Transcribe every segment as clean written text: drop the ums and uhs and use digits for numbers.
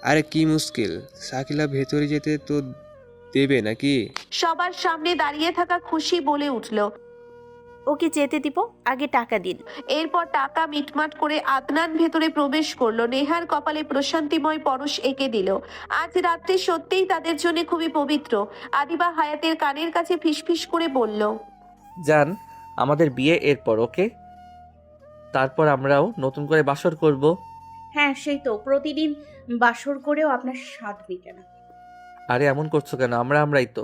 আরে কি মুশকিল, শাকিলা ভেতরে যেতে তো দেবে নাকি? সবার সামনে দাঁড়িয়ে থাকা খুশি বলে উঠল। ওকে যেতে দিব, আগে টাকা দিন। এরপর টাকা মিটমাট করে আদনান ভেতরে প্রবেশ করলো। নেহার কপালে প্রশান্তিময় পরশ এঁকে দিল। আজ রাত্রি সত্যিই তাদের জন্য খুবই পবিত্র। আদিবা হায়াতের কানের কাছে ফিসফিস করে বলল, জান, আমাদের বিয়ে এরপর, ওকে? তারপর আমরাও নতুন করে বাসর করব। হ্যাঁ, সেই তো, প্রতিদিন বাসর করেও আপনার স্বাদ মিটে না। আরে এমন করছো কেন? আমরাই তো।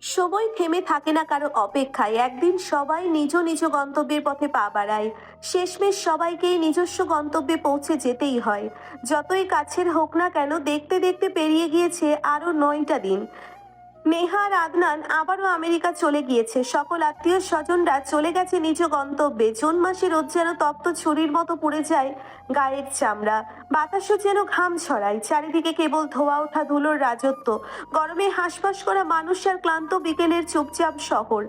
সময় থেমে থাকে না কারো অপেক্ষায়। একদিন সবাই নিজ নিজ গন্তব্যের পথে পা বাড়ায়। শেষমেশ সবাইকেই নিজস্ব গন্তব্যে পৌঁছে যেতেই হয়, যতই কাছের হোক না কেন। দেখতে দেখতে পেরিয়ে গিয়েছে আরো 9টা দিন। নেহা আর আদনান আবারও আমেরিকা চলে গিয়েছে। সকল আত্মীয় স্বজনরা চলে গেছে নিজ গন্তব্যে। জুন মাসে রোদ যেন তপ্ত ছুরির মতো পুড়ে যায় গায়ের চামড়া। বাতাসও যেন ঘাম ছড়ায়। চারিদিকে কেবল ধোয়া ওঠা ধুলোর রাজত্ব। গরমে হাঁসফাঁস করা মানুষ আর ক্লান্ত বিকেলের চুপচাপ শহর।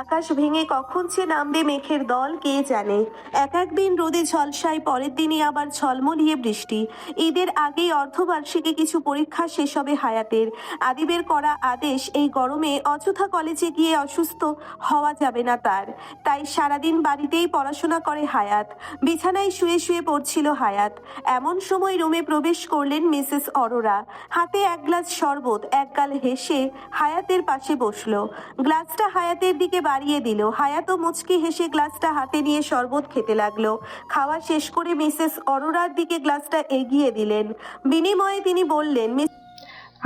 আকাশ ভেঙে কখন যে নামবে মেঘের দল কে জানে। এক এক দিন রোদে ঝলসায়, পরের দিনই আবার ঝলমলিয়ে বৃষ্টি। ঈদের আগেই অর্ধবার্ষিকী কিছু পরীক্ষা শেষ হবে হায়াতের। আদিবের করা আদেশ, এই গরমে অযথা কলেজে গিয়ে অসুস্থ হওয়া যাবে না তার। তাই সারাদিন বাড়িতেই পড়াশোনা করে হায়াত। বিছানায় শুয়ে শুয়ে পড়ছিল হায়াত। এমন সময় রুমে প্রবেশ করলেন মিসেস অরোরা। হাতে এক গ্লাস শরবত, একগাল হেসে হায়াতের পাশে বসলো। গ্লাসটা হায়াতের দিকে বাড়িয়ে দিল। হায়াতও মুচকি হেসে গ্লাসটা হাতে নিয়ে শরবত খেতে লাগলো। খাওয়া শেষ করে মিসেস অরোরার দিকে গ্লাসটা এগিয়ে দিলেন। বিনিময়ে তিনি বললেন,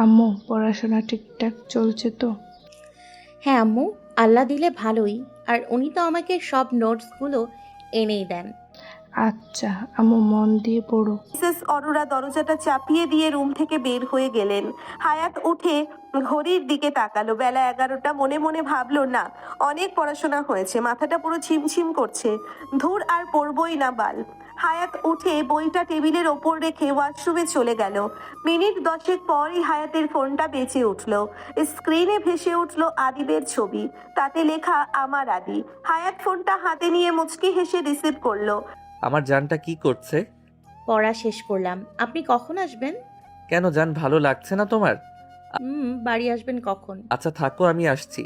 আম্মু, পড়াশোনা ঠিকঠাক চলছে তো? হ্যাঁ আম্মু, আল্লাহ দিলে ভালোই। আর উনি তো আমাকে সব নোটসগুলো এনেই দেন। আচ্ছা আম্মু, মন দিয়ে পড়ো। মিসেস অরোরা দরজাটা চাপিয়ে দিয়ে রুম থেকে বের হয়ে গেলেন। হায়াত উঠে ঘড়ির দিকে তাকালো। বেলা 11টা। মনে মনে ভাবলো, না, অনেক পড়াশোনা হয়েছে, মাথাটা পুরো ছিমছিম করছে। ধুর, আর পড়বই না বাল। হায়াত উঠে বইটা টেবিলের ওপর রেখে ওয়াশরুমে চলে গেল। মিনিট 10 পরই হায়াতের ফোনটা বেঁচে উঠল। স্ক্রিনে ভেসে উঠল আদিবের ছবি, তাতে লেখা আমার আদি। হায়াত ফোনটা হাতে নিয়ে মুচকি হেসে রিসিভ করলো। আমার জানটা কি করছে? পড়া শেষ করলাম। আপনি কখন আসবেন? কেন জান, ভালো লাগছে না তোমার? বাড়ি আসবেন কখন? আচ্ছা থাকো, আমি আসছি।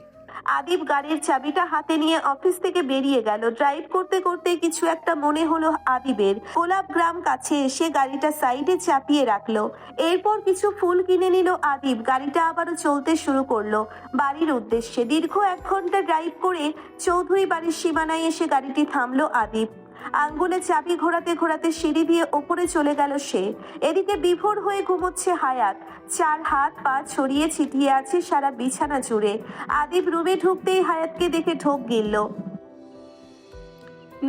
আদিব গাড়ির চাবিটা হাতে নিয়ে অফিস থেকে বেরিয়ে গেল। ড্রাইভ করতে করতে কিছু একটা মনে হলো আদিবের। গোলাপ গ্রাম কাছে এসে গাড়িটা সাইডে চাপিয়ে রাখলো। এরপর কিছু ফুল কিনে নিল আদিব। গাড়িটা আবারও চলতে শুরু করলো বাড়ির উদ্দেশ্যে। দীর্ঘ 1 ঘন্টা ড্রাইভ করে চৌধুরী বাড়ির সীমানায় এসে গাড়িটি থামলো আদিব। আঙ্গুলে চাবি ঘোরাতে ঘোরাতে সিঁড়ি দিয়ে ওপরে চলে গেল সে। এদিকে বিভোর হয়ে ঘুমোচ্ছে হায়াত। 4 হাত পা ছড়িয়ে ছিটিয়ে আছে সারা বিছানা জুড়ে। আদিব রুমে ঢুকতেই হায়াতকে দেখে ঢোক গিলল।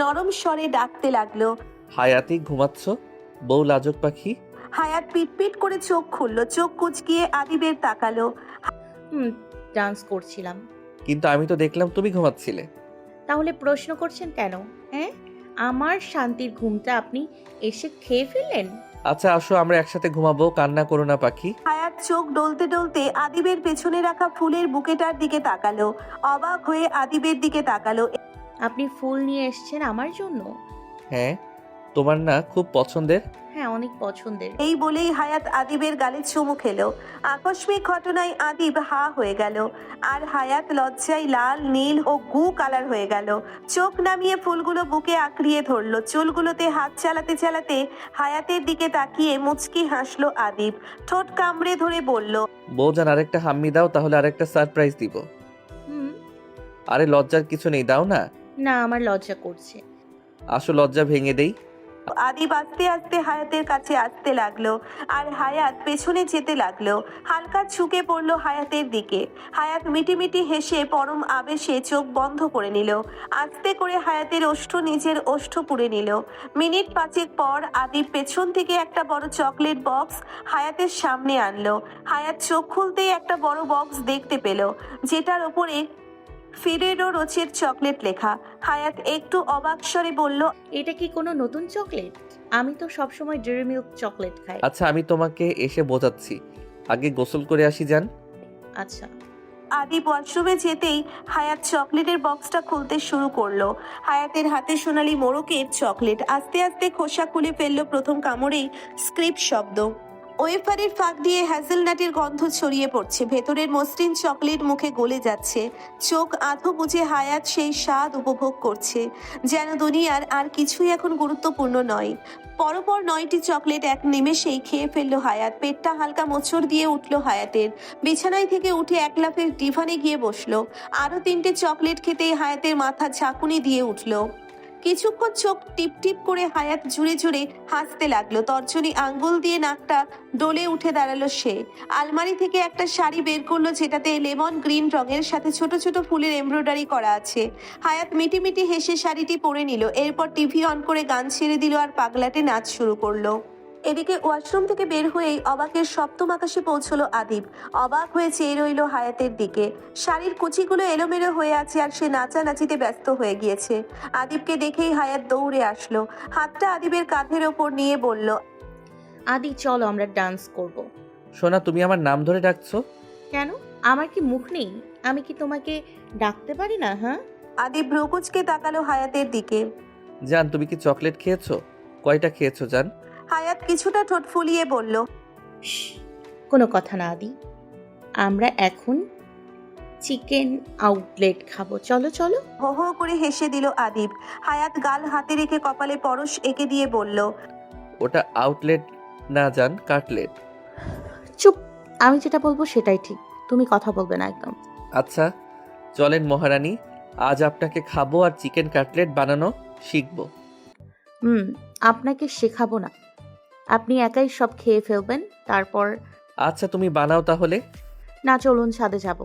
নরম স্বরে ডাকতে লাগলো, হায়াতি, ঘুমাচ্ছ? বউ লাজক পাখি। হায়াত পিটপিট করে চোখ খুলল। চোখ কুচকিয়ে আদিবের তাকালো। ডান্স করছিলাম। কিন্তু আমি তো দেখলাম তুমি ঘুমাচ্ছিলে। তাহলে প্রশ্ন করছেন কেন? হ্যাঁ, আমার শান্তির ঘুমটা আপনি এসে খেয়ে ফেললেন। আচ্ছা আসো, আমরা একসাথে ঘুমাবো, কান্না করো না পাখি। হায়াত চোখ ডলতে ডলতে আদিবের পেছনে রাখা ফুলের বুকেটার দিকে তাকালো। অবাক হয়ে আদিবের দিকে তাকালো। আপনি ফুল নিয়ে এসেছেন আমার জন্য? হ্যাঁ, তোমার না খুব পছন্দের? হ্যাঁ, অনেক পছন্দের। এই বলেই হায়াত আদিবের গালে চুমু খেলো। আকস্মিক ঘটনায় আদিব হা হয়ে গেল। আর হায়াত লজ্জায় লাল, নীল ও গু কালার হয়ে গেল। চোখ নামিয়ে ফুলগুলো বুকে আঁকড়িয়ে ধরলো। চুলগুলোতে হাত চালাতে চালাতে হায়াতের দিকে তাকিয়ে মুচকি হাসলো আদিব। ঠোঁট কামড়ে ধরে বলল, বউজান, আরেকটা হাম্মি দাও, তাহলে আরেকটা সারপ্রাইজ দিব। হুম। আরে লজ্জার কিছু নেই, দাও না। না, আমার লজ্জা করছে। আসো, লজ্জা ভেঙে দেই। আদিব আস্তে আস্তে হায়াতের কাছে আসতে লাগলো। আর হায়াত পেছনে যেতে লাগলো। হালকা ঝুঁকে পড়লো হায়াতের দিকে। হায়াত মিটিমিটি হেসে পরম আবেশে চোখ বন্ধ করে নিল। আস্তে করে হায়াতের ওষ্ঠ নিজের ওষ্ঠ পুড়ে নিল। মিনিট 5 পর আদিব পেছন থেকে একটা বড় চকলেট বক্স হায়াতের সামনে আনলো। হায়াত চোখ খুলতেই একটা বড় বক্স দেখতে পেল, যেটার ওপরে ফিরেরো রোচের চকলেট লেখা। হায়াত একটু অবাক স্বরে বলল, এটা কি কোনো নতুন চকলেট? আমি তো সবসময় ডেয়ারি মিল্ক চকলেট খাই। আচ্ছা আমি তোমাকে এসে বোঝাচ্ছি, আগে গোসল করে আসি যান। আচ্ছা। আদিব ওয়াশরুমে যেতেই হায়াত চকলেটের বক্সটা খুলতে শুরু করলো। হায়াতের হাতে সোনালি মোড়কের চকলেট। আস্তে আস্তে খোসা খুলে ফেললো। প্রথম কামড়েই স্ক্রিপ্ট শব্দ। ওয়েফারের ফাঁক দিয়ে হ্যাজেলনাটের গন্ধ ছড়িয়ে পড়ছে, ভেতরের মসৃণ চকলেট মুখে গলে যাচ্ছে। চোখ আধো বুঝে হায়াত সেই স্বাদ উপভোগ করছে, যেন দুনিয়ার আর কিছুই এখন গুরুত্বপূর্ণ নয়। পরপর 9টি চকলেট এক নিমেষেই খেয়ে ফেললো হায়াত। পেটটা হালকা মোচড় দিয়ে উঠল হায়াতের। বিছানায় থেকে উঠে এক লাফে ডিভানে গিয়ে বসলো। আরো 3টে চকলেট খেতেই হায়াতের মাথা ঝাঁকুনি দিয়ে উঠল। কিছুক্ষণ চোখ টিপ টিপ করে হায়াত জুড়ে জুড়ে হাসতে লাগলো। তর্জনী আঙ্গুল দিয়ে নাকটা ডলে উঠে দাঁড়ালো সে। আলমারি থেকে একটা শাড়ি বের করলো, যেটাতে লেমন গ্রিন রঙের সাথে ছোট ছোট ফুলের এমব্রয়ডারি করা আছে। হায়াত মিটিমিটি হেসে শাড়িটি পরে নিল। এরপর টিভি অন করে গান ছেড়ে দিল আর পাগলাটে নাচ শুরু করলো। এদিকে ওয়াশরুম থেকে বের হয়েই অবাকের সপ্তম আকাশে পৌঁছলো আদিব। অবাক হয়ে চেয়ে রইল হায়াতের দিকে। শাড়ির কুচিগুলো এলোমেলো হয়ে আছে আর সে নাচানাচিতে ব্যস্ত হয়ে গিয়েছে। আদিবকে দেখেই হায়াত দৌড়ে আসলো, হাতটা আদিবের কাঁধের ওপর নিয়ে বলল, আদি চলো আমরা ডান্স করব। সোনা, তুমি আমার নাম ধরে ডাকছো? কেন, আমার কি মুখ নেই? আমি কি তোমাকে ডাকতে পারি না? হ্যাঁ, আদিব ভ্রুকুচকে তাকালো হায়াতের দিকে। জান, তুমি কি চকলেট খেয়েছো? কয়টা খেয়েছো জান? হায়াত কিছুটা ঠোঁট ফুলিয়ে বলল, শ্, কোনো কথা না আদি, আমরা এখন চিকেন আউটলেট খাবো, চলো চলো। হো হো করে হেসে দিল আদিব। হায়াত গাল হাতে রেখে কপালে পরশ এঁকে দিয়ে বলল, ওটা আউটলেট না জান, কাটলেট। চুপ, আমি যেটা বলবো সেটাই ঠিক, তুমি কথা বলবে না একদম। আচ্ছা চলেন মহারানী, আজ আপনাকে খাবো আর চিকেন কাটলেট বানানো শিখবো। আপনাকে শেখাবো না, আপনি একাই সব খেয়ে ফেলবেন তারপর। আচ্ছা তুমি বানাও তাহলে। না, চলুন ছাদে যাব,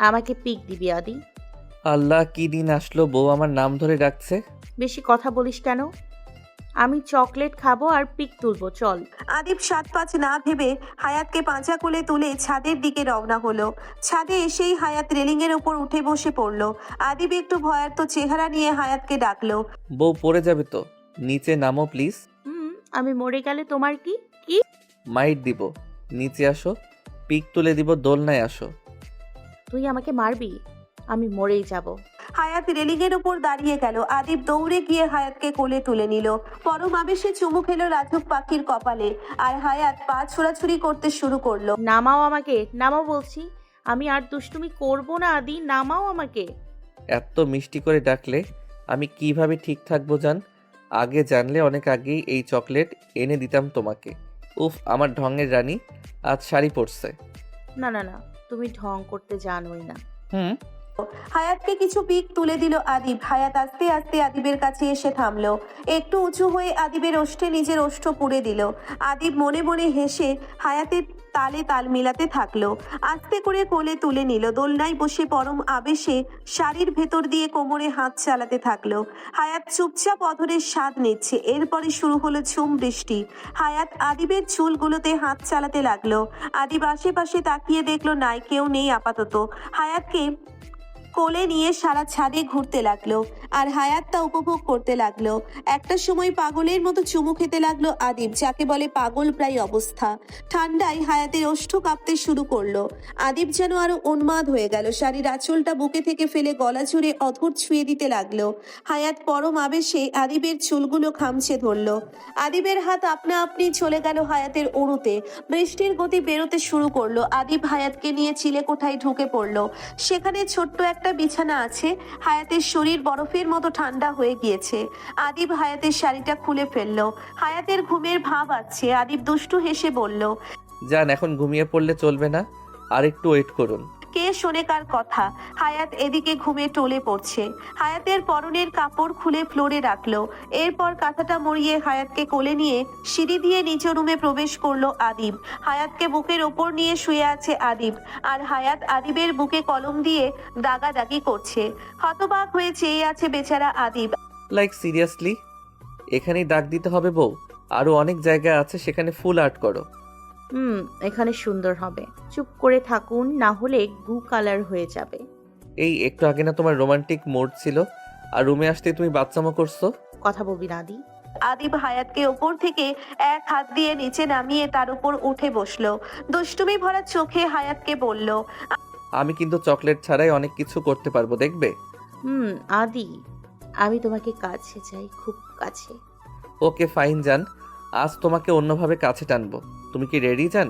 আমাকে পিক দিবি আদি। আল্লাহ, কি দিন আসলো, বউ আমার নাম ধরে ডাকছে। বেশি কথা বলিস কেন? আমি চকলেট খাবো আর পিক তুলবো, চল। আদিব 7-5 না ভেবে হায়াতকে পাঁজা কোলে তুলে ছাদের দিকে রওনা হলো। ছাদে এসেই হায়াত রেলিংয়ের ওপর উঠে বসে পড়লো। আদিব একটু ভয়ার্ত চেহারা নিয়ে হায়াতকে ডাকলো, বউ পড়ে যাবে তো, নিচে নামো প্লিজ। আমি মরে গেলে তোমার কি? কি মাইট দিব, নিচে আসো, পিক তুলে দিব, দোলনায় আসো। তুই আমাকে মারবি? আমি মরেই যাব। হায়াত রেলিংয়ের ওপর দাঁড়িয়ে গেল। আদিব দৌড়ে গিয়ে হায়াতকে কোলে তুলে নিল। পরম আবেশে চুমু খেলো রাজুক পাখির কপালে। আর হায়াত পা ছোড়াছুড়ি করতে শুরু করলো। নামাও আমাকে, নামাও বলছি। আমি আর দুষ্টুমি করব না আদি, নামাও আমাকে। এত মিষ্টি করে ডাকলে আমি কিভাবে ঠিক থাকবো জান? আগে জানলে অনেক আগেই এই চকলেট এনে দিতাম তোমাকে। উফ, আমার ঢঙের রানী আজ শাড়ি পরছে। না না না, তুমি ঢং করতে জানোই না। হায়াতকে কিছু পিক তুলে দিল আদিব। হায়াত আস্তে আস্তে আদিবের কাছে এসে থামলো। একটু উঁচু হয়ে আদিবের ওষ্ঠে নিজের ওষ্ঠ পুড়ে দিল। আদিব মনে মনে হেসে হায়াতের তালে তাল মিলাতে থাকলো। আস্তে করে কোলে তুলে নিল। দোলনায় বসে পরম আবেশে শাড়ির ভেতর দিয়ে কোমরে হাত চালাতে থাকলো। হায়াত চুপচাপ অধরের স্বাদ নিচ্ছে। এরপরে শুরু হলো ঝুম বৃষ্টি। হায়াত আদিবের চুলগুলোতে হাত চালাতে লাগলো। আদিব আশেপাশে তাকিয়ে দেখলো নাই, কেউ নেই আপাতত। হায়াতকে কোলে নিয়ে সারা ছাদে ঘুরতে লাগলো আর হায়াত তা উপভোগ করতে লাগলো। একটা সময় পাগলের মতো চুমু খেতে লাগলো আদিব, যাকে বলে পাগল প্রায় অবস্থা। ঠান্ডায় হায়াতের ওষ্ঠ কাঁপতে শুরু করলো। আদিব যেন আরো উন্মাদ হয়ে গেল। শাড়ির আঁচলটা বুকে থেকে ফেলে গলা জুড়ে অধর ছুঁয়ে দিতে লাগলো। হায়াত পরম আবেশে আদিবের চুলগুলো খামচে ধরলো। আদিবের হাত আপনা আপনি চলে গেল হায়াতের উড়ুতে। বৃষ্টির গতি বেরোতে শুরু করলো। আদিব হায়াতকে নিয়ে চিলে কোঠায় ঢুকে পড়লো। সেখানে ছোট্ট একটা বিছানা আছে। হায়াতের শরীর বরফের মতো ঠান্ডা হয়ে গিয়েছে। আদিব হায়াতের শাড়িটা খুলে ফেললো। হায়াতের ঘুমের ভাব আছে। আদিব দুষ্টু হেসে বলল, জান, এখন ঘুমিয়ে পড়লে চলবে না, আর একটু ওয়েট করুন। কে শোনে কার কথা? হায়াত এদিকে ঘুমে টলে পড়ছে। হায়াতের পরনের কাপড় খুলে ফ্লোরে রাখলো। এরপর কাঁথাটা মুড়িয়ে হায়াতকে কোলে নিয়ে সিঁড়ি দিয়ে নিচে রুমে প্রবেশ করলো আদিব। হায়াতকে বুকের ওপর নিয়ে শুয়ে আছে আদিব, আর হায়াত আদিবের বুকে কলম দিয়ে দাগাদাগি করছে। হতবাক হয়ে চেয়ে আছে বেচারা আদিব। লাইক সিরিয়াসলি, এখানেই দাগ দিতে হবে বউ? আরো অনেক জায়গা আছে, সেখানে ফুল আর্ট করো। এখানে সুন্দর হবে। চুপ করে থাকুন, না হলে গু কালার হয়ে যাবে। এই একটু আগে না তোমার রোমান্টিক মোড ছিল, আর রুমে আসতে তুমি বাচ্চামো করছো। কথা বলবি না আদি। আদিব হায়াতকে ওপর থেকে এক হাত দিয়ে নিচে নামিয়ে তার উপর উঠে বসলো। দুষ্টুমি ভরা চোখে হায়াতকে বলল, আমি কিন্তু চকলেট ছাড়াই অনেক কিছু করতে পারবো, দেখবে? আদি, আমি তোমাকে কাছে চাই, খুব কাছে। ওকে ফাইন জান, আজ তোমাকে অন্যভাবে কাছে টানবো। তুমি কি রেডি জান?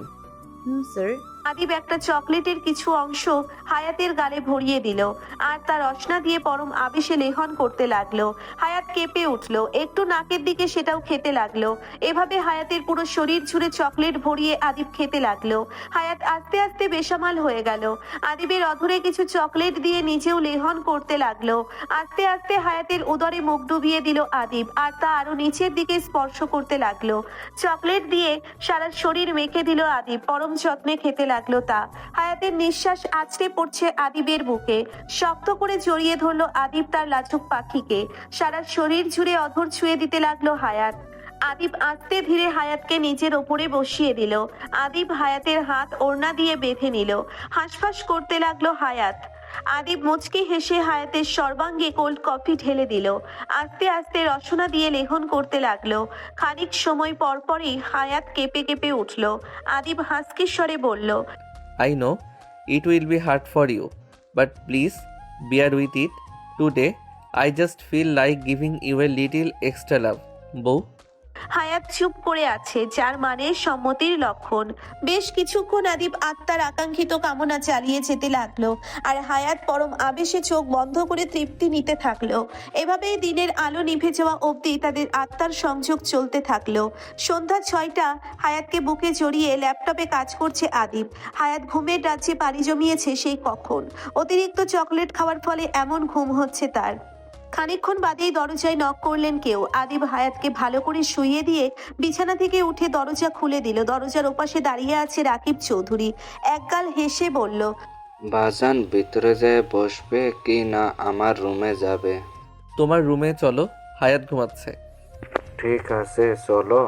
স্যার। আদিব একটা চকলেটের কিছু অংশ হায়াতের গালে ভরিয়ে দিল আর তার রসনা দিয়ে পরম আবেশে লেহন করতে লাগলো। হায়াত কেঁপে উঠলো, একটু নাকের দিকে সেটাও খেতে লাগলো। এভাবে হায়াতের পুরো শরীর জুড়ে চকলেট ভরিয়ে আদিব খেতে লাগলো। হায়াত আস্তে আস্তে বেসামাল হয়ে গেল। আদিবের অধরে কিছু চকলেট দিয়ে নিজেও লেহন করতে লাগলো। আস্তে আস্তে হায়াতের উদরে মুখ ডুবিয়ে দিল আদিব আর তা আরো নিচের দিকে স্পর্শ করতে লাগলো। চকলেট দিয়ে সারা শরীর মেখে দিল আদিব, পরম যত্নে খেতে লাগলো তা। হায়াতের নিঃশ্বাস আছড়ে পড়ছে আদিবের বুকে। শক্ত করে জড়িয়ে ধরলো আদিব তার লাজুক পাখিকে। সারা শরীর জুড়ে অধর ছুঁয়ে দিতে লাগলো হায়াত। আদিব আস্তে ধীরে হায়াতকে নিজের ওপরে বসিয়ে দিল। আদিব হায়াতের হাত ওড়না দিয়ে বেঁধে নিল। হাঁসফাঁস করতে লাগলো হায়াত। আদিব মুচকি হেসে হায়াতের সর্বাঙ্গে কোল্ড কফি ঢেলে দিল। আস্তে আস্তে রসনা দিয়ে লেহন করতে লাগলো। খানিক সময় পরপরই হায়াত কেঁপে কেঁপে উঠল। আদিব হাসকির স্বরে বলল, I know it will be hard for you, but please bear with it. Today I just feel like giving you a little extra love. বউ। হায়াত চুপ করে আছে, যার মানে সম্মতির লক্ষণ। বেশ কিছুক্ষণ আদিব আত্মার আকাঙ্ক্ষিত কামনা চালিয়ে যেতে লাগলো আর হায়াত পরম আবেশে চোখ বন্ধ করে তৃপ্তি নিতে থাকলো। এভাবেই দিনের আলো নিভে যাওয়া অবধি তাদের আত্মার সংযোগ চলতে থাকলো। সন্ধ্যা 6টা। হায়াতকে বুকে জড়িয়ে ল্যাপটপে কাজ করছে আদিব। হায়াত ঘুমের রাজ্যে পাড়ি জমিয়েছে সেই কখন। অতিরিক্ত চকলেট খাওয়ার ফলে এমন ঘুম হচ্ছে তার। খানিকক্ষণ বাদেই দরজায় নক করলেন কেউ। আদিব হায়াতকে ভালো করে শুইয়ে দিয়ে বিছানা থেকে উঠে দরজা খুলে দিল। দরজার ওপাশে দাঁড়িয়ে আছে রাকিব চৌধুরী। একগাল হেসে বলল, বাজান ভিতরে যেয়ে বসবে কি না আমার রুমে যাবে? তোমার রুমে চলো, হায়াত ঘুমাচ্ছে। ঠিক আছে চলো।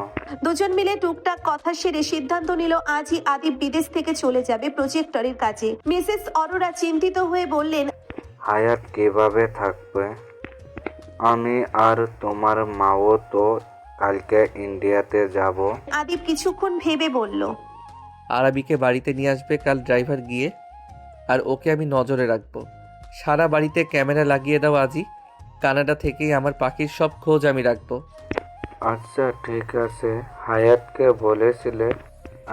দুজন মিলে টুকটাক কথা সেরে সিদ্ধান্ত নিল আজই আদিব বিদেশ থেকে চলে যাবে প্রজেক্টরের কাজে। মিসেস অরোরা চিন্তিত হয়ে বললেন, হায়াত কিভাবে থাকবে? আমি আর তোমার মাও তো কালকে ইন্ডিয়াতে যাব। আদিব কিছুক্ষণ ভেবে বলল, আরাবিকে বাড়িতে নিয়ে আসবে কাল ড্রাইভার গিয়ে, আর ওকে আমি নজরে রাখবো। সারা বাড়িতে ক্যামেরা লাগিয়ে দাও আজই। কানাডা থেকেই আমার পাখির সব খোঁজ আমি রাখবো। আচ্ছা ঠিক আছে। হায়াতকে বলেছিলে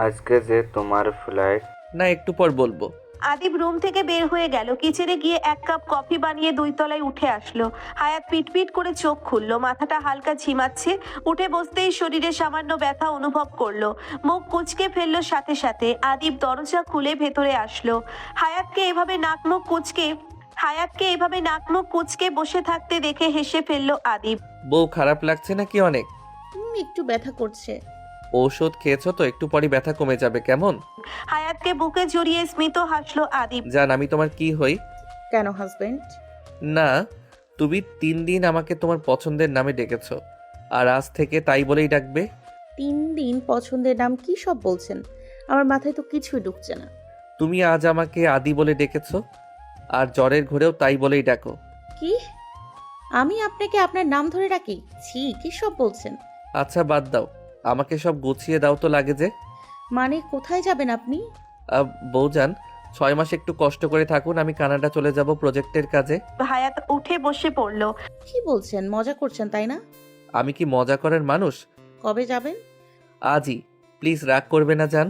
আজকে যে তোমার ফ্লাইট? না, একটু পর বলবো। আদিব রুম থেকে বের হয়ে গেল। কিচেনে গিয়ে 1 কাপ কফি বানিয়ে 2 তলায় উঠে আসলো। হায়াত পিটপিট করে চোখ খুললো, মাথাটা হালকা ঝিমাচ্ছে। উঠে বসতেই শরীরে সামান্য ব্যথা অনুভব করলো। মুখ কুঁচকে ফেললো সাথে সাথে। আদিব দরজা খুলে ভেতরে আসলো। হায়াতকে এভাবে নাক মুখ কুঁচকে বসে থাকতে দেখে হেসে ফেললো আদিব। বউ, খারাপ লাগছে নাকি অনেক? একটু ব্যথা করছে। ঔষধ খেয়েছো তো? একটু পরই ব্যথা কমে যাবে, কেমন? হায়াতকে বুকে জড়িয়ে স্মিত হাসলো আদিব। জান, আমি তোমার কি হই? কেন হাজবেন্ড? না, তুমি 3 দিন আমাকে তোমার পছন্দের নামে ডেকেছো, আর আজ থেকে তাই বলেই ডাকবে। 3 দিন পছন্দের নাম কি সব বলছেন? আমার মাথায় তো কিছুই ঢুকছে না। তুমি আজ আমাকে আদি বলে ডেকেছো, আর জ্বরের ঘরেও তাই বলেই ডাকো। কি? আমি আপনাকে আপনার নাম ধরে ডাকি? ছি, কি সব বলছেন? আচ্ছা বাদ দাও, আমাকে সব গুছিয়ে দাও তো লাগে যে। মানে কোথায় যাবেন আপনি? বউজান, 6 মাস একটু কষ্ট করে থাকুন, আমি কানাডা চলে যাব প্রজেক্টের কাজে। হায়াত উঠে বসে পড়লো। কি বলছেন? মজা করছেন তাই না? আমি কি মজা করার মানুষ? কবে যাবেন? আজই। প্লিজ রাগ করবে না জান।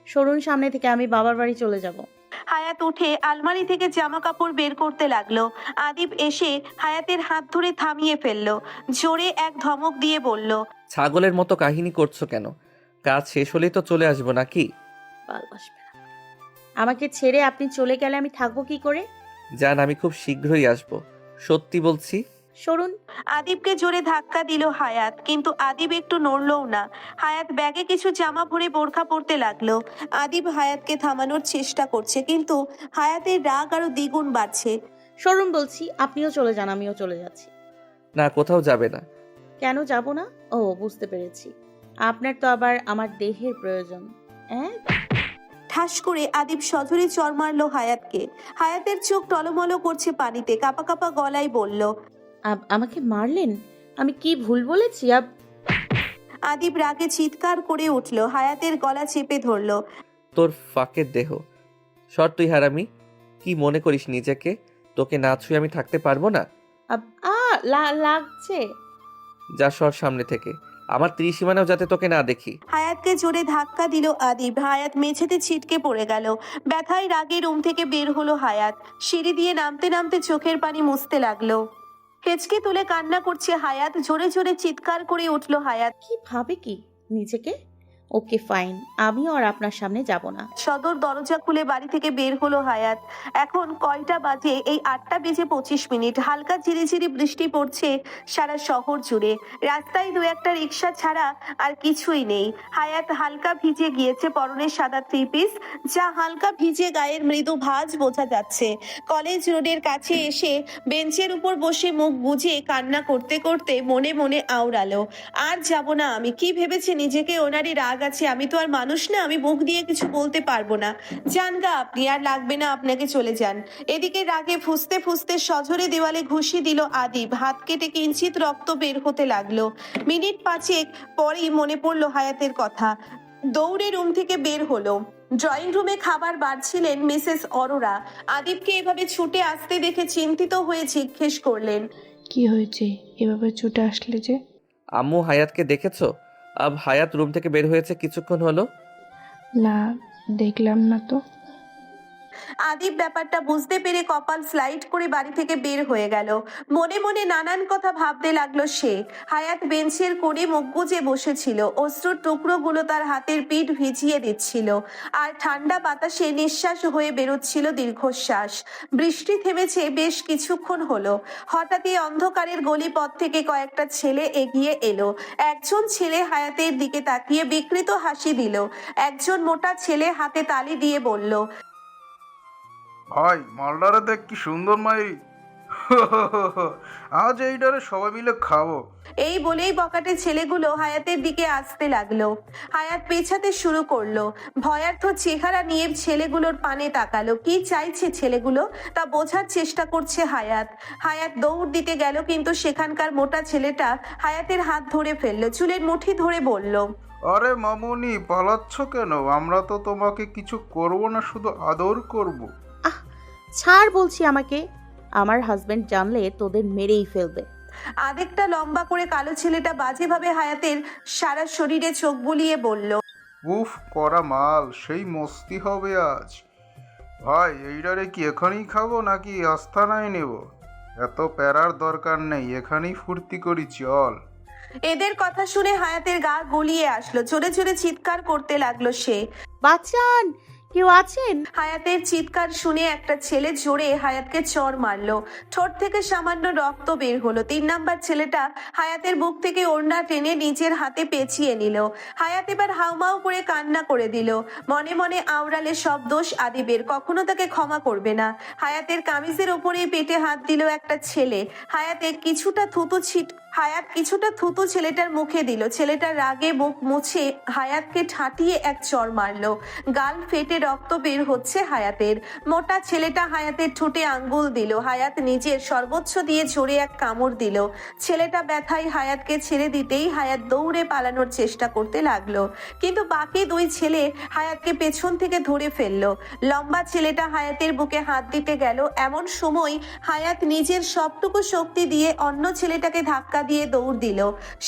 সরুন সামনে থেকে, আমি বাবার বাড়ি চলে যাব। হায়াত উঠে আলমারি থেকে জামা কাপড় বের করতে লাগলো। আদিব এসে হায়াতের হাত ধরে থামিয়ে ফেললো। জোরে এক ধমক দিয়ে বলল, ছাগলের মতো কাহিনী করছো কেন? কাজ শেষ হলেই তো চলে আসবো নাকি? ভালোবাসবে না। আমাকে ছেড়ে আপনি চলে গেলে আমি থাকবো কি করে? জান, আমি খুব শীঘ্রই আসবো, সত্যি বলছি। সরুন। আদিবকে জোরে ধাক্কা দিল হায়াত, কিন্তু আদিব একটু নড়লও না। হায়াত ব্যাগে কিছু জামা ভরে বোরখা পরতে লাগলো। আদিব হায়াতকে থামানোর চেষ্টা করছে, কিন্তু হায়াতের রাগ আরো দ্বিগুণ বাড়ছে। সরুন বলছি। আপনিও চলে যান, আমিও চলে যাচ্ছি। না, কোথাও যাবে না। কেন যাব না? ও, বুঝতে পেরেছি। আপনার তো আবার আমার দেহের প্রয়োজন। হ্যাঁ? ঠাস করে আদিব সজোরে চড় মারলো হায়াতকে। হায়াতের চোখ টলমলো করছে পানিতে। কাপা কাপা গলায় বলল, আমাকে মারলেন? আমি কি ভুল বলেছি? আদিব রাগে চিৎকার করে উঠল। হায়াতের গলা চেপে ধরলো। তোর ফাঁকের দেহ সর তুই, হারামি। কি মনে করিস নিজেকে? তোকে না ছুঁয়ে আমি থাকতে পারবো না? লাগছে। যা সর সামনে থেকে। আমার ত্রিসীমানাও যাতে তোকে না দেখি। হায়াতকে জোরে ধাক্কা দিল আদিব। হায়াত মেঝেতে ছিটকে পড়ে গেল। ব্যথায় রাগে রুম থেকে বের হলো হায়াত। সিঁড়ি দিয়ে নামতে নামতে চোখের পানি মুছতে লাগলো। হেঁচকি তুলে কান্না করছে হায়াত। জোরে জোরে চিৎকার করে উঠল হায়াত। কি ভাবে কি নিজেকে? ওকে ফাইন, আমিও আর আপনার সামনে যাব না। সদর দরজা খুলে বাড়ি থেকে বের হলো হায়াত। এখন কয়টা বাজে? এই 8:25। হালকা ঝিরিঝিরি বৃষ্টি পড়ছে সারা শহর জুড়ে। রাস্তায় দু একটা রিক্সা ছাড়া আর কিছুই নেই। হায়াত হালকা ভিজে গিয়েছে, পরনে সাদা 3 পিস, যা হালকা ভিজে গায়ের মৃদু ভাঁজ বোঝা যাচ্ছে। কলেজ রোডের কাছে এসে বেঞ্চের উপর বসে মুখ বুজে কান্না করতে করতে মনে মনে আওড়ালো, আর যাব না আমি। কি ভেবেছে নিজেকে? ওনারই রাগ আছে, আমি তো আর মানুষ না, আমি মুখ দিয়ে কিছু বলতে পারবো না। যান গা আপনি, আর লাগবে না আপনাকে, চলে যান। এদিকে রাগে ফুসতে ফুসতে সজোরে দেওয়ালে ঘুষি দিল আদিব। হাত কেটে কিঞ্চিত রক্ত বের হতে লাগলো। মিনিট 5 পরেই মনে পড়লো হায়াতের কথা। দৌড়ে রুম থেকে বের হলো। ড্রয়িং রুমে খাবার বাড়ছিলেন মিসেস অরোরা। আদিবকে এভাবে ছুটে আসতে দেখে চিন্তিত হয়ে জিজ্ঞেস করলেন, কি হয়েছে? এভাবে ছুটে আসলে যে? আম্মু হায়াতকে দেখেছো? হায়াত রুম থেকে বের হয়েছে কিছুক্ষণ হলো। না, দেখলাম না তো। আদিব ব্যাপারটা বুঝতে পেরে কপাল স্লাইড করে বাড়ি থেকে বের হয়ে গেল। মনে মনে নানান কথা ভাবতে লাগলো সে। হায়াত বেঞ্চের কোণে মুখ গুজে বসেছিল। অশ্রুর টুকরোগুলো তার হাতের পিঠ ভিজিয়ে দিচ্ছিল, আর ঠান্ডা বাতাসে নিঃশ্বাস হয়ে বেরোচ্ছিল দীর্ঘশ্বাস। বৃষ্টি থেমেছে বেশ কিছুক্ষণ হলো। হঠাৎই অন্ধকারের গলিপথ থেকে কয়েকটা ছেলে এগিয়ে এলো। একজন ছেলে হায়াতের দিকে তাকিয়ে বিকৃত হাসি দিল। একজন মোটা ছেলে হাতে তালি দিয়ে বলল, ভাই মালডারে দেখ কি সুন্দর মাইরি। আজ এইটারে সবাই মিলে খাবো। এই বলেই বকাটে ছেলেগুলো হায়াতের দিকে আসতে লাগলো। হায়াত পেছাতে শুরু করলো। ভয়ার্থ চেহারা নিয়ে ছেলেগুলোর পানে তাকালো। কি চাইছে ছেলেগুলো তা বোঝার চেষ্টা করছে হায়াত। হায়াত দৌড় দিতে গেল, কিন্তু সেখানকার মোটা ছেলেটা হায়াতের হাত ধরে ফেললো, চুলের মুঠি ধরে বলল, আরে মামুনি, পালাচ্ছ কেন? আমরা তো তোমাকে কিছু করব না, শুধু আদর করব। ছাড় বলছি আমাকে। আমার হাজবেন্ড জানলে তোদের মেরেই ফেলবে। আরেকটা লম্বা করে কালো ছেলেটা বাজেভাবে হায়াতের সারা শরীরে চোখ বুলিয়ে বলল, উফ করা মাল, সেই মস্তি হবে আজ। ভাই এইটারে কি এখানেই খাবো নাকি আস্তানায় নেব? এত প্যারার দরকার নেই, এখানেই ফুর্তি করি, চল। এদের কথা শুনে হায়াতের গা গলিয়ে আসলো। জোরে জোরে চিৎকার করতে লাগলো সে। বাঁচান, কেউ আছেন? হায়াতের চিৎকার শুনে একটা ছেলে জোরে হায়াতকে চড় মারলো। ঠোঁট থেকে সামান্য রক্ত বের হলো। 3 নাম্বার ছেলেটা হায়াতের বুক থেকে ওড়না টেনে নিজের হাতে পেঁচিয়ে নিল। হায়াত এবার হাউমাউ করে কান্না করে দিল। মনে মনে আওড়ালে সব দোষ আদিবের, কখনো তাকে ক্ষমা করবে না। হায়াতের কামিজের ওপরেই পেটে হাত দিল একটা ছেলে। হায়াত কিছুটা থুতু ছেলেটার মুখে দিল। ছেলেটার রাগে মুখ মুছে হায়াতকে ঠাটিয়ে এক চড় মারলো। গাল ফেটে রক্ত বের হচ্ছে হায়াতের। মোটা ছেলেটা হায়াতের ঠোঁটে আঙ্গুল দিল। হায়াত নিজের সর্বোচ্চ দিয়ে জোরে এক কামড় দিল। ছেলেটা ব্যথায় হায়াতকে ছেড়ে দিতেই হায়াত দৌড়ে পালানোর চেষ্টা করতে লাগলো, কিন্তু বাকি 2 ছেলে হায়াতকে পেছন থেকে ধরে ফেললো। লম্বা ছেলেটা হায়াতের বুকে হাত দিতে গেল। এমন সময় হায়াত নিজের সবটুকু শক্তি দিয়ে অন্য ছেলেটাকে ধাক্কা দিয়ে দৌড় দিল।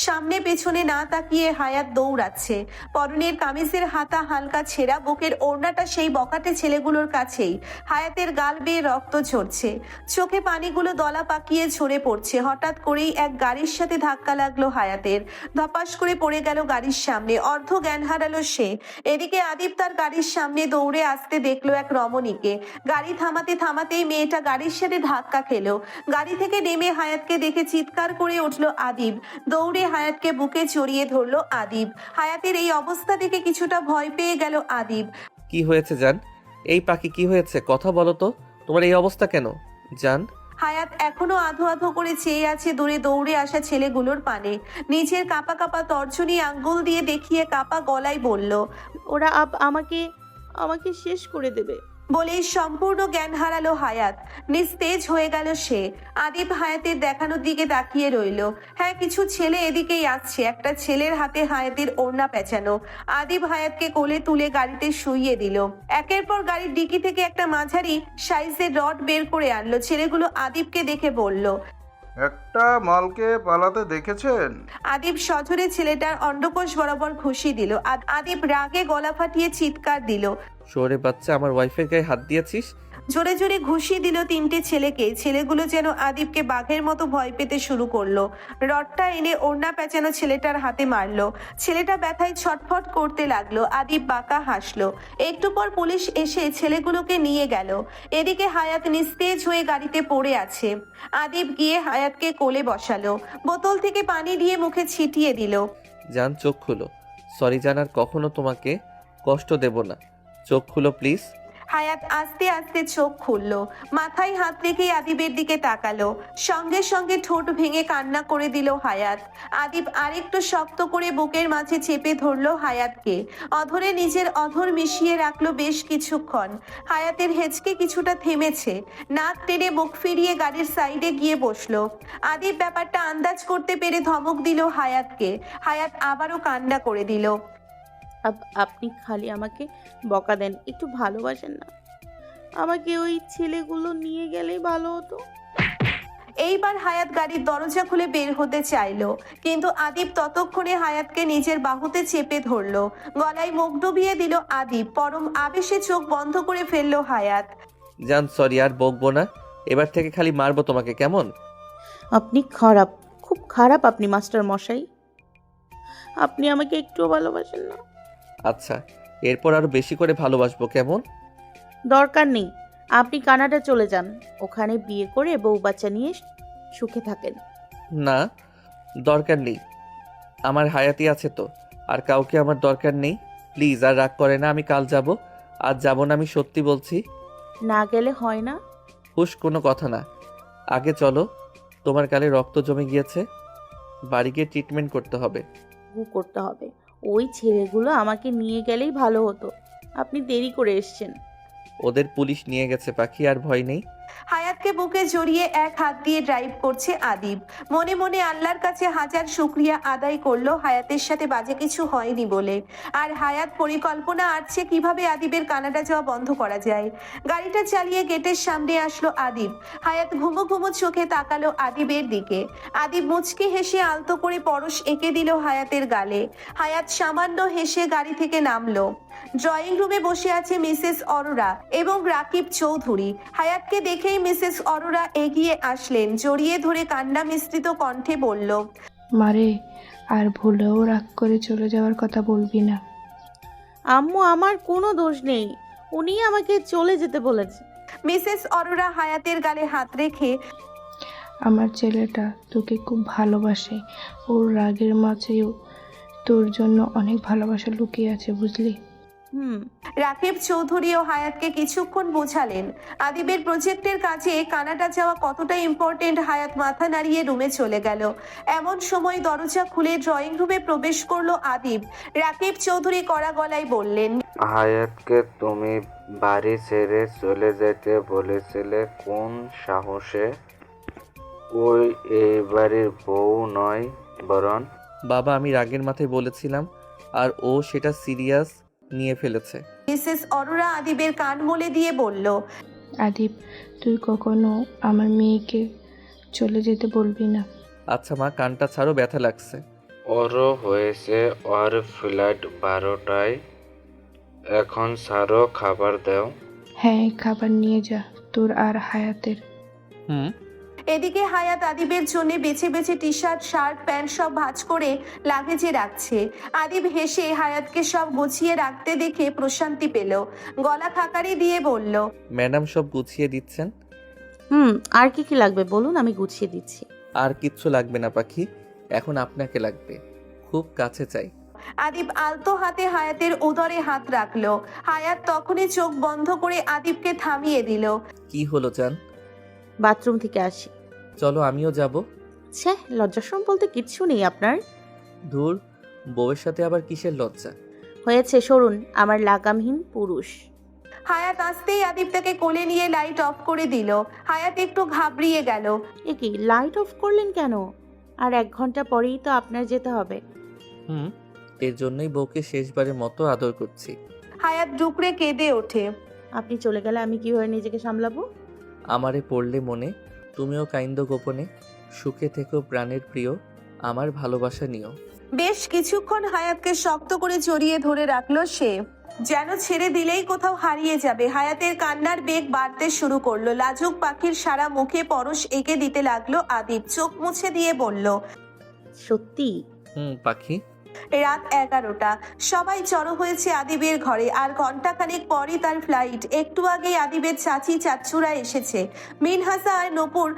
সামনে পেছনে না তাকিয়ে হায়াত দৌড়াচ্ছে। পরনের কামিজের হাতা হালকা ছেঁড়া, বুকের ওড়নাটা সেই বকাটে ছেলেগুলোর কাছেই। হায়াতের গাল বেয়ে রক্ত ঝরছে, চোখে পানিগুলো দলা পাকিয়ে ঝরে পড়ছে। হঠাৎ করেই এক গাড়ির সাথে ধাক্কা লাগলো হায়াতের। ধপাস করে পড়ে গেল গাড়ির সামনে। অর্ধ জ্ঞান হারালো সে। এদিকে আদিব তার গাড়ির সামনে দৌড়ে আসতে দেখলো এক রমণীকে। গাড়ি থামাতে থামাতেই মেয়েটা গাড়ির সাথে ধাক্কা খেলো। গাড়ি থেকে নেমে হায়াতকে দেখে চিৎকার করে উঠলো আদিব। দৌড়ে হায়াতকে বুকে জড়িয়ে ধরলো আদিব। হায়াতের এই অবস্থা দেখে কিছুটা ভয় পেয়ে গেল আদিব। কি হয়েছে জান? এই পাখি কি হয়েছে? কথা বলো তো, তোমার এই অবস্থা কেন জান? হায়াত এখনো আধো আধো করে চেয়ে আছে দূরে দৌড়ে আসা ছেলেগুলোর পানে। নিজের কাপা কাপা তর্জনী আঙ্গুল দিয়ে দেখিয়ে কাপা গলায় বলল, ওরা আমাকে শেষ করে দেবে। বলেই সম্পূর্ণ জ্ঞান হারালো হায়াত। নিস্তেজ হয়ে গেল সে। আদিব হায়াতের দেখানোর দিকে তাকিয়ে রইল। হ্যাঁ, কিছু ছেলে এদিকেই আসছে। একটা ছেলের হাতে হায়াতের ওড়না পেঁচানো। আদিব হায়াতকে কোলে তুলে গাড়িতে শুইয়ে দিল। একের পর গাড়ির ডিকি থেকে একটা মাঝারি সাইজের রড বের করে আনলো। ছেলেগুলো আদিবকে দেখে বলল, একটা মালকে পালাতে দেখেছেন? আদিব সজোরে ছেলেটার অন্ডকোষ বরাবর ঘুষি দিল। আদিব রাগে গলা ফাটিয়ে চিৎকার দিল। শোরে বাচ্চা, আমার ওয়াইফের গায়ে হাত দিয়েছিস? জোরে জোরে ঘুষি দিল তিনটে ছেলেকে। ছেলেগুলো যেন আদিবকে বাঘের মতো ভয় পেতে শুরু করলো। রডটা এনে ওড়না পেঁচানো ছেলেটার হাতে মারলো। ছেলেটা ব্যথায় ছটফট করতে লাগলো। আদিব বাঁকা হাসলো। একটু পর পুলিশ এসে ছেলেগুলোকে নিয়ে গেল। এদিকে হায়াত নিস্তেজ হয়ে গাড়িতে পড়ে আছে। আদিব গিয়ে হায়াতকে কোলে বসালো। বোতল থেকে পানি দিয়ে মুখে ছিটিয়ে দিল। জান, চোখ খুলো। সরি জান, আর কখনো তোমাকে কষ্ট দেব না। চোখ খুলো প্লিজ। হায়াত আস্তে আস্তে চোখ খুলল। মাথায় হাত রেখে আদিবের দিকে তাকালো। সঙ্গে সঙ্গে ঠোঁট ভেঙে কান্না করে দিল হায়াত। আদিব আরেকটু শক্ত করে বুকের মাঝে চেপে ধরলো হায়াতকে। অধরে নিজের অধর মিশিয়ে রাখলো বেশ কিছুক্ষণ। হায়াতের হেঁচকে কিছুটা থেমেছে। নাক টেনে মুখ ফিরিয়ে গাড়ির সাইডে গিয়ে বসলো। আদিব ব্যাপারটা আন্দাজ করতে পেরে ধমক দিল হায়াতকে। হায়াত আবারও কান্না করে দিল। আপনি খালি আমাকে বকা দেন, একটু ভালোবাসেন না? আমাকে ওই ছেলেগুলো নিয়ে গেলেই ভালো হতো। এইবার হায়াত গাড়ির দরজা খুলে বের হতে চাইলো, কিন্তু আদিব ততক্ষণে হায়াতকে নিজের বাহুতে চেপে ধরলো। গলায় মুখ ডুবিয়ে দিল আদিব। পরম আবেশে চোখ বন্ধ করে ফেললো হায়াত। জান সরি, আর বকবো না। এবার থেকে খালি মারবো তোমাকে, কেমন? আপনি খারাপ, খুব খারাপ আপনি মাস্টার মশাই। আপনি আমাকে একটুও ভালোবাসেন না। আচ্ছা, এরপর আরো বেশি করে ভালোবাসবো, কেমন? দরকার নেই, আপনি কানাডা চলে যান। ওখানে বিয়ে করে বউ বাচ্চা নিয়ে সুখে থাকেন। না, দরকার নেই। আমার হায়াতি আছে তো, আর কাউকে আমার দরকার নেই। প্লিজ আর রাগ করে না, আমি কাল যাব। আজ যাব না, আমি সত্যি বলছি। না গেলে হয় না? হুশ, কোনো কথা না। আগে চলো, তোমার গালে রক্ত জমে গিয়েছে, বাড়ি গিয়ে ট্রিটমেন্ট করতে হবে। করতে হবে। ওই ছেলেগুলো আমাকে নিয়ে গেলেই ভালো হতো। আপনি দেরি করে এসছেন। ওদের পুলিশ নিয়ে গেছে পাখি, আর ভয় নেই। হায়াতকে বুকে জড়িয়ে এক হাত দিয়ে ড্রাইভ করছে আদিব। মনে মনে আল্লাহর কাছে হাজার শুকরিয়া আদায় করলো হায়াতের সাথে বাজে কিছু হয়নি বলে। আর হায়াত পরিকল্পনা আটছে কিভাবে আদিবের কানাডা যাওয়া বন্ধ করা যায়। গাড়িটা চালিয়ে গেটের সামনে আসলো আদিব। হায়াত ঘুমো ঘুমো চোখে তাকালো আদিবের দিকে। আদিব মুচকি হেসে আলতো করে পরশ এঁকে দিল হায়াতের গালে। হায়াত সামান্য হেসে গাড়ি থেকে নামলো। ড্রয়িং রুমে বসে আছে মিসেস অরোরা এবং রাকিব চৌধুরী। হায়াতকে দেখেই মিসেস অরোরা এগিয়ে আসলেন। জড়িয়ে ধরে কান্না মিশ্রিত কণ্ঠে বলল, মারে, আর ভুলেও রাগ করে চলে যাওয়ার কথা বলবি না। আম্মু, আমার কোনো দোষ নেই, উনি আমাকে চলে যেতে বলেছে। মিসেস অরোরা হায়াতের গালে হাত রেখে, আমার ছেলেটা তোকে খুব ভালোবাসে। ওর রাগের মাঝেও তোর জন্য অনেক ভালোবাসা লুকিয়ে আছে, বুঝলি? রাকিব চৌধুরীও হায়াতকে কিছুক্ষণ বোঝালেন আদিবের প্রজেক্টের কাজে কানাডা যাওয়া কতটা ইম্পর্টেন্ট। হায়াত মাথা নাড়িয়ে রুমে চলে গেল। এমন সময় দরজা খুলে ড্রয়িং রুমে প্রবেশ করলো আদিব। রাকিব চৌধুরী কড়া গলায় বললেন, হায়াতকে তুমি বাড়ি ছেড়ে চলে যেতে বলেছিলে কোন সাহসে? ওই এই বাড়ির বউ নয় বরণ। বাবা, আমি রাগের মাথায় বলেছিলাম, আর ও সেটা সিরিয়াস নিয়ে ফেলেছে। মিসেস অরোরা আদিবের কান মলে দিয়ে বলল, আদিব, তুই কখনো আমার মেয়েকে চলে যেতে বলবি না। আচ্ছা মা, কানটা ছাড়ো, ব্যথা লাগছে। ওরও হয়েছে, ওর ফ্লাইট 12টায়। এখন ছাড়ো, খাবার দাও। হ্যাঁ, খাবার নিয়ে যা তোর আর হায়াতের। এদিকে হায়াত আদিবের জন্য বেছে বেছে টি শার্ট, শার্ট, প্যান্ট সব ভাঁজ করে লাগেজে রাখছে। আদিব হেসে হায়াতকে সব গুছিয়ে রাখতে দেখে প্রশান্তি পেল। গলা খাকারি দিয়ে বলল, ম্যাডাম সব গুছিয়ে দিচ্ছেন। আর কি কি লাগবে বলুন, আমি গুছিয়ে দিচ্ছি। আর কিচ্ছু লাগবে না পাখি, এখন আপনাকে লাগবে, খুব কাছে চাই। আদিব আলতো হাতে হায়াতের উদরে হাত রাখলো। হায়াত তখনই চোখ বন্ধ করে আদিবকে থামিয়ে দিল। কি হলো জান? বাথরুম থেকে আসি। চলো, আমিও যাব। ছ্যা, লজ্জাশরম বলতে কিচ্ছু নেই আপনার। ধুর, বউয়ের সাথে আবার কিসের লজ্জা? হয়েছে, সরুন, আমার লাগামহীন পুরুষ। হায়াত আসতেই আদিব তাকে কোলে নিয়ে লাইট অফ করে দিল। হায়াত একটু ঘাবড়িয়ে গেল। এ কি, লাইট অফ করলেন কেন? আর 1 ঘন্টা পরেই তো আপনার যেতে হবে। এর জন্যই বউকে শেষবারের মতো আদর করছি। হায়াত ডুকরে কেঁদে ওঠে। আপনি চলে গেলে আমি কিভাবে নিজেকে সামলাবো? আমারে পড়লে মনে, তুমিও কাইন্দ গোপনে। সুখে থেকো প্রাণের প্রিয়, আমার ভালোবাসা নিও। বেশ কিছুক্ষণ হায়াতকে শক্ত করে জড়িয়ে ধরে রাখলো সে, যেন ছেড়ে দিলেই কোথাও হারিয়ে যাবে। হায়াতের কান্নার বেগ বাড়তে শুরু করলো। লাজুক পাখির সারা মুখে পরশ এঁকে দিতে লাগলো আদিব। চোখ মুছে দিয়ে বলল, সত্যি? পাখি। রাত 11টা। সবাই জড়ো হয়েছে আদিবের ঘরে। আর ঘন্টাখানেক পরই তার ফ্লাইট। একটু আগেই আদিবের চাচি চাচ্চুরা এসেছে। মিনহাসা আর নূপুর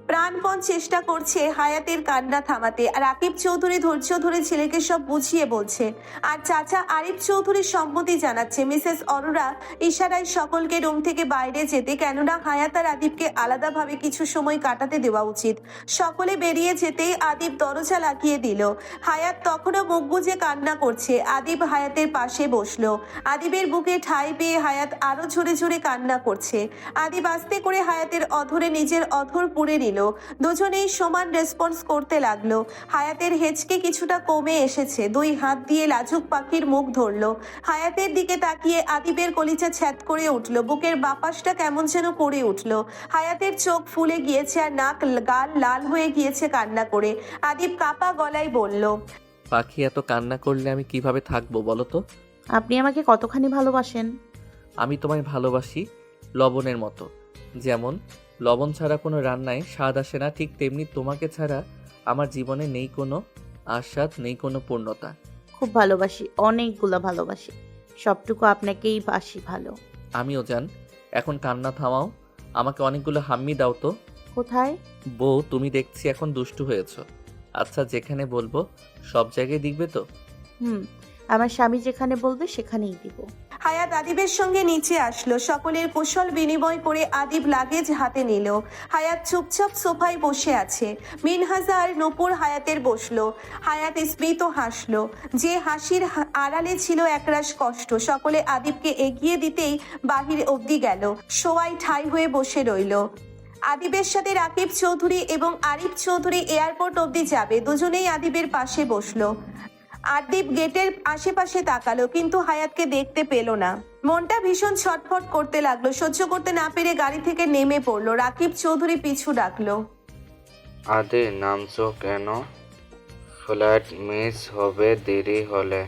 প্রাণপণ চেষ্টা করছে হায়াতের কান্না থামাতে। আর রাকিব চৌধুরী ধৈর্য ধরে ছেলেকে সব বুঝিয়ে বলছে। আর চাচা আরিফ চৌধুরী সম্মতি জানাচ্ছে। মিসেস অরোরা ইশারায় সকলকে রুম থেকে বাইরে যেতে, কেননা হায়াত আর আদিবকে আলাদাভাবে কিছু সময় কাটাতে দেওয়া উচিত। সকলে বেরিয়ে যেতেই আদিব দরজা লাগিয়ে দিল। হায়াত তখনও মুখ বুজে কান্না করছে। আদিব হায়াতের পাশে বসলো। আদিবের বুকে ঠাঁই পেয়ে হায়াত আরো জোরে জোরে কান্না করছে। আদিব আস্তে করে হায়াতের অধরে নিজের অধর পুড়ে নিল। দুজনেই সমান রেসপন্স করতে লাগলো। হায়াতের হেঁচকে কিছুটা কমে এসেছে। দুই হাত দিয়ে লাজুক পাখির মুখ ধরলো। হায়াতের দিকে তাকিয়ে আদিবের কলিজা ছ্যাদ করে উঠলো। বুকের বাপাসটা কেমন যেন করে উঠলো। হায়াতের চোখ ফুলে গিয়েছে আর নাক গাল লাল হয়ে গিয়েছে কান্না করে। আদিব কাপা গলায় বলল, পাখি, এত কান্না করলে আমি কিভাবে থাকবো বলো তো? আপনি আমাকে কতখানি ভালোবাসেন? আমি তোমায় ভালোবাসি লবণের মতো। যেমন লবণ ছাড়া কোনো রান্নায় স্বাদ আসে না, ঠিক তেমনি তোমাকে ছাড়া আমার জীবনে নেই কোনো আস্বাদ, নেই কোনো পূর্ণতা। খুব ভালোবাসি, অনেকগুলো ভালোবাসি। সবটুকু আপনাকেই বাসি ভালো। আমিও জান। এখন কান্না থামাও, আমাকে অনেকগুলো হাম্মি দাও তো। কোথায়? বউ, তুমি দেখছি এখন দুষ্টু হয়েছ। আচ্ছা, যেখানে বলবো সব জায়গায় দিবে তো? আমার স্বামী যেখানে বলবে সেখানেই দিব। হায়াত আদিবের সঙ্গে নিচে আসলো। সকলের কুশল বিনিময় করে আদিব লাগেজ হাতে নিল। হায়াত চুপচাপ সোফায় বসে আছে। মিনহাজা আর নূপুর হায়াতের বসলো। হায়াত স্মিত হাসলো, যে হাসির আড়ালে ছিল একরাশ কষ্ট। সকলে আদিবকে এগিয়ে দিতেই বাহির অবধি গেল। সবাই ঠাই হয়ে বসে রইল। আদিবের সাথে রাকিব চৌধুরী এবং আরিফ চৌধুরী এয়ারপোর্ট অবধি যাবে। দুজনেই আদিবের পাশে বসলো। আদিব গেটের আশেপাশে তাকালো, কিন্তু হায়াতকে দেখতে পেল না। মনটা ভীষণ ছটফট করতে লাগলো। সহ্য করতে না পেরে গাড়ি থেকে নেমে পড়লো। রাকিব চৌধুরী পিছু ডাকলো, আদে নামছো কেন? ফ্লাইট মিস হবে দেরি হলে।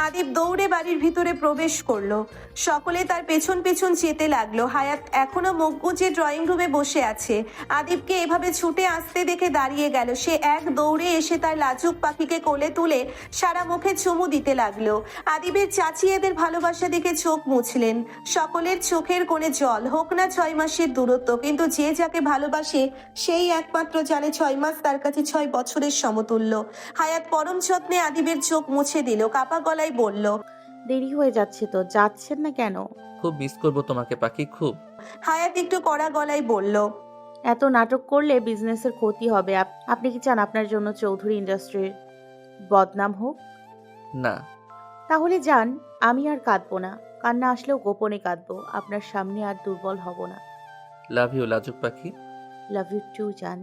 আদিব দৌড়ে বাড়ির ভিতরে প্রবেশ করলো। সকলে তার পেছন পেছন যেতে লাগলো। হায়াত এখনো মুখ গুজে ড্রয়িং রুমে বসে আছে। আদিবকে এভাবে ছুটে আসতে দেখে দাঁড়িয়ে গেল। সে এক দৌড়ে এসে তার লাজুক পাখিকে কোলে তুলে সারা মুখে চুমু দিতে লাগলো। আদিবের চাচি এদের ভালোবাসা দেখে চোখ মুছলেন। সকলের চোখের কোণে জল। হোক না 6 মাসের দূরত্ব, কিন্তু যে যাকে ভালোবাসে সেই একমাত্র জানে 6 মাস তার কাছে 6 বছরের সমতুল্য। হায়াত পরম যত্নে আদিবের চোখ মুছে দিল। কাপা গলায় বলল, দেরি হয়ে যাচ্ছে তো, যাচ্ছেন না কেন? খুব মিস করবো তোমাকে পাখি, খুব। হায়াত একটু কড়া গলায় বলল, এত নাটক করলে বিজনেসের ক্ষতি হবে। আপনি কি চান আপনার জন্য চৌধুরী ইন্ডাস্ট্রির বদনাম হোক? না। তাহলে যান, আমি আর কাঁদবো না। কান্না আসলেও গোপনে কাঁদবো। আপনার সামনে আর দুর্বল হব না। লাভ ইউ লাজুক পাখি। লাভ ইউ টু জান।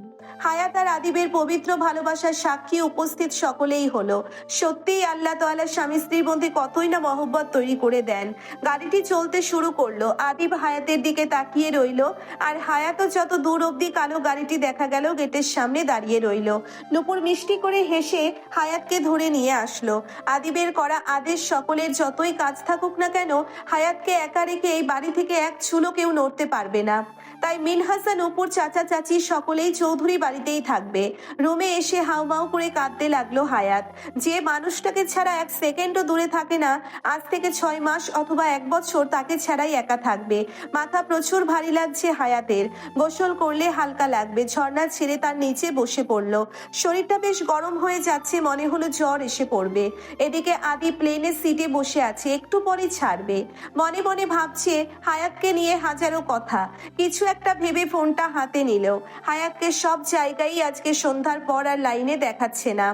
হায়াত আর আদিবের পবিত্র ভালোবাসার সাক্ষী উপস্থিত সকলেই হলো। সত্যিই আল্লাহ তাআলা স্বামী স্ত্রীর মধ্যে কতই না মহব্বত তৈরি করে দেন। গাড়িটি চলতে শুরু করলো। আদিব হায়াতের দিকে তাকিয়ে রইল। আর হায়াতও যত দূর অবধি কালো গাড়িটি দেখা গেল গেটের সামনে দাঁড়িয়ে রইল। নূপুর মিষ্টি করে হেসে হায়াতকে ধরে নিয়ে আসলো। আদিবের করা আদেশ সকলের যতই কাজ থাকুক না কেন, হায়াতকে একা রেখে এই বাড়ি থেকে এক চুলো কেউ নড়তে পারবে না। তাই মিনহাসা, নূপুর, চাচা চাচি সকলেই চৌধুরী বাড়িতেই থাকবে। রুমে এসে হাউমাউ করে কাঁদতে লাগলো হায়াত। যে মানুষটাকে ছাড়া এক সেকেন্ডও দূরে থাকে না, আজ থেকে 6 মাস অথবা 1 বছর তাকে ছাড়াই একা থাকবে। মাথা প্রচুর ভারী লাগছে হায়াতের। গোসল করলে হালকা লাগবে। ঝর্ণা ছেড়ে তার নিচে বসে পড়লো। শরীরটা বেশ গরম হয়ে যাচ্ছে, মনে হলো জ্বর এসে পড়বে। এদিকে আদি প্লেনের সিটে বসে আছে, একটু পরে ছাড়বে। মনে মনে ভাবছে হায়াতকে নিয়ে হাজারো কথা। কিছু একটা ভেবে ফোনটা হাতে নিল। হায়াতকে সব জায়গায় আজকে সন্ধ্যার পর আর লাইনে দেখাচ্ছে না।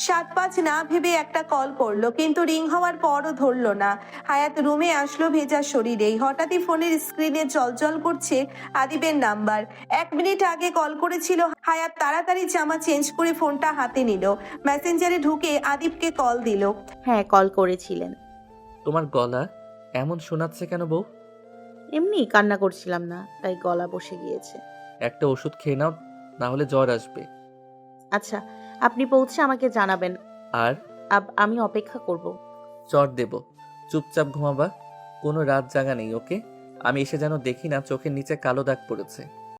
7-5 না ভেবে একটা কল করলো, কিন্তু রিং হওয়ার পরও ধরলো না। হায়াত রুমে আসলো ভেজা শরীরেই। হঠাৎই ফোনের স্ক্রিনে জলজল করছে আদিবের নাম্বার। 1 মিনিট আগে কল করেছিল। হায়াত তাড়াতাড়ি জামা চেঞ্জ করে ফোনটা হাতে নিল। মেসেঞ্জারে ঢুকে আদিবকে কল দিল। হ্যাঁ, কল করেছিলেন। তোমার গলা এমন শোনাচ্ছে কেন বউ? এমনি কান্না করছিলাম না, তাই গলা বসে গিয়েছে। একটা ওষুধ খেয়ে নাও, না হলে জ্বর আসবে। আচ্ছা, আপনি পৌঁছে আমাকে জানাবেন। আর আমি অপেক্ষা করব। চর দেব, চুপচাপ ঘুমাবা, কোনো রাত জাগা নেই, ওকে? আমি এসে যেন দেখি না চোখের নিচে কালো দাগ পড়েছে।